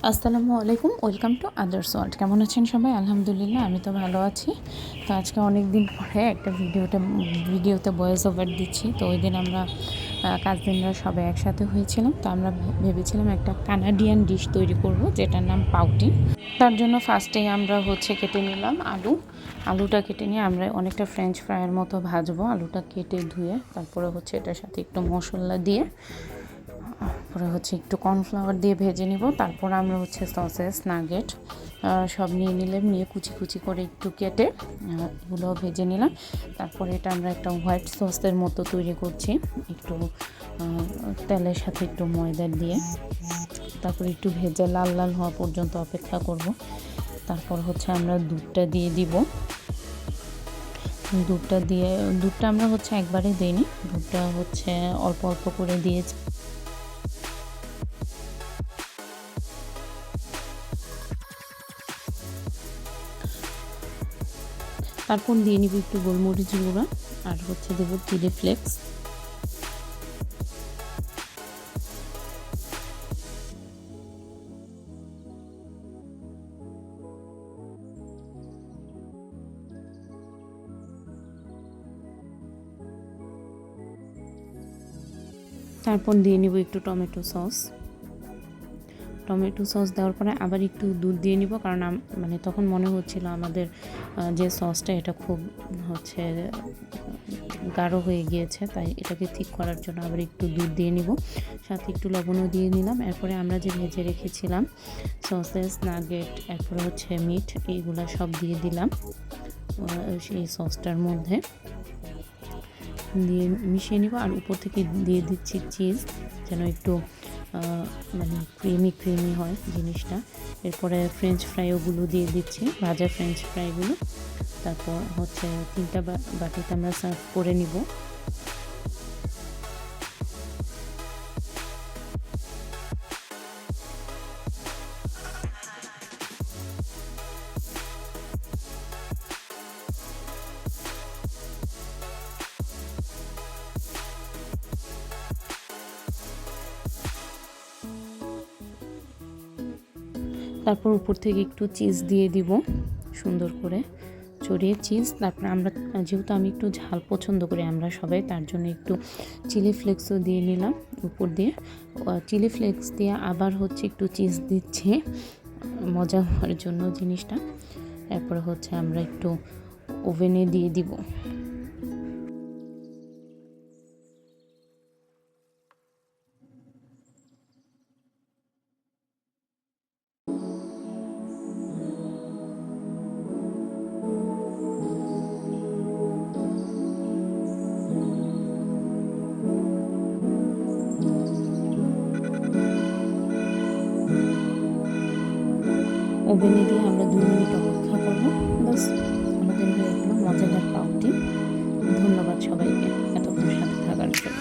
আসসালামু আলাইকুম, welcome to others world. কেমন আছেন সবাই? আলহামদুলিল্লাহ, আমি তো ভালো আছি। তো আজকে অনেক দিন পরে একটা ভিডিওতে ভয়েস ওভার দিচ্ছি। তো ওই দিন আমরা কাজিনরা সবাই একসাথে হয়েছিলাম। তো আমরা ভেবেছিলাম একটা কানাডিয়ান ডিশ তৈরি করব, যেটার নাম পাউটি। তার জন্য ফার্স্টেই আমরা কেটে নিলাম আলুটা কেটে নিয়ে আমরা অনেকটা ফ্রেঞ্চ ফ্রাইয়ের মতো ভাজবো। আলুটা কেটে ধুয়ে তারপরে এটার সাথে একটু মশলা দিয়ে, তারপরে একটু কর্নফ্লাওয়ার দিয়ে ভেজে নিব। তারপর আমরা সসেস নাগেট সব নিয়ে কুচি কুচি করে একটু কেটে এগুলো ভেজে নিলাম। তারপরে এটা আমরা একটা হোয়াইট সসের মতো তৈরি করছি, একটু তেলের সাথে একটু ময়দা দিয়ে। তারপরে একটু ভেজে লাল লাল হওয়া পর্যন্ত অপেক্ষা করব। তারপর আমরা দুধটা দিয়ে দিব। দুধটা আমরা একবারে দিইনি, দুধটা অল্প অল্প করে দিয়েছি। তারপর দিয়ে নিব একটু গোলমরিচ গুঁড়া আর দেবো চিলি ফ্লেক্স। তারপর দিয়ে নিব একটু টমেটো সস দেওয়ার পরে আবার একটু দুধ দিয়ে নিব, কারণ তখন মনে হচ্ছিল আমাদের যে সসটা এটা খুব গাঢ় হয়ে গিয়েছে, তাই এটাকে ঠিক করার জন্য আবার একটু দুধ দিয়ে নিব, সাথে একটু লবণও দিয়ে নিলাম। এরপরে আমরা যে ভেজে রেখেছিলাম সসেস নাগেট, এরপরে মিট, এইগুলা সব দিয়ে দিলাম সেই সসটার মধ্যে দিয়ে মিশিয়ে নিব। আর উপর থেকে দিয়ে দিচ্ছি চিজ, যেন একটু ক্রিমি হয় জিনিসটা। এরপরে ফ্রেঞ্চ ফ্রাইগুলো দিয়ে দিচ্ছি, ভাজা ফ্রেঞ্চ ফ্রাইগুলো। তারপর 3টা বাটিতে আমরা সার্ভ করে নিব। তারপর উপর থেকে একটু চিজ দিয়ে দিব, সুন্দর করে ছড়িয়ে চিজ। তারপর আমরা যেহেতু আমি একটু ঝাল পছন্দ করি আমরা সবাই, তার জন্য একটু চিলি ফ্লেক্সও দিয়ে নিলাম উপর দিয়ে। চিলি ফ্লেক্স দিয়ে আবার একটু চিজ দিচ্ছি মজা হওয়ার জন্য জিনিসটা। এরপরে আমরা একটু ওভেনে দিয়ে দিব। ওভেনে দিয়ে আমরা 2 মিনিট অপেক্ষা করব। বাস, আমাদের হয়ে গেল মজাদার পাউটি। ধন্যবাদ সবাইকে এতক্ষণ সাথে থাকার জন্য।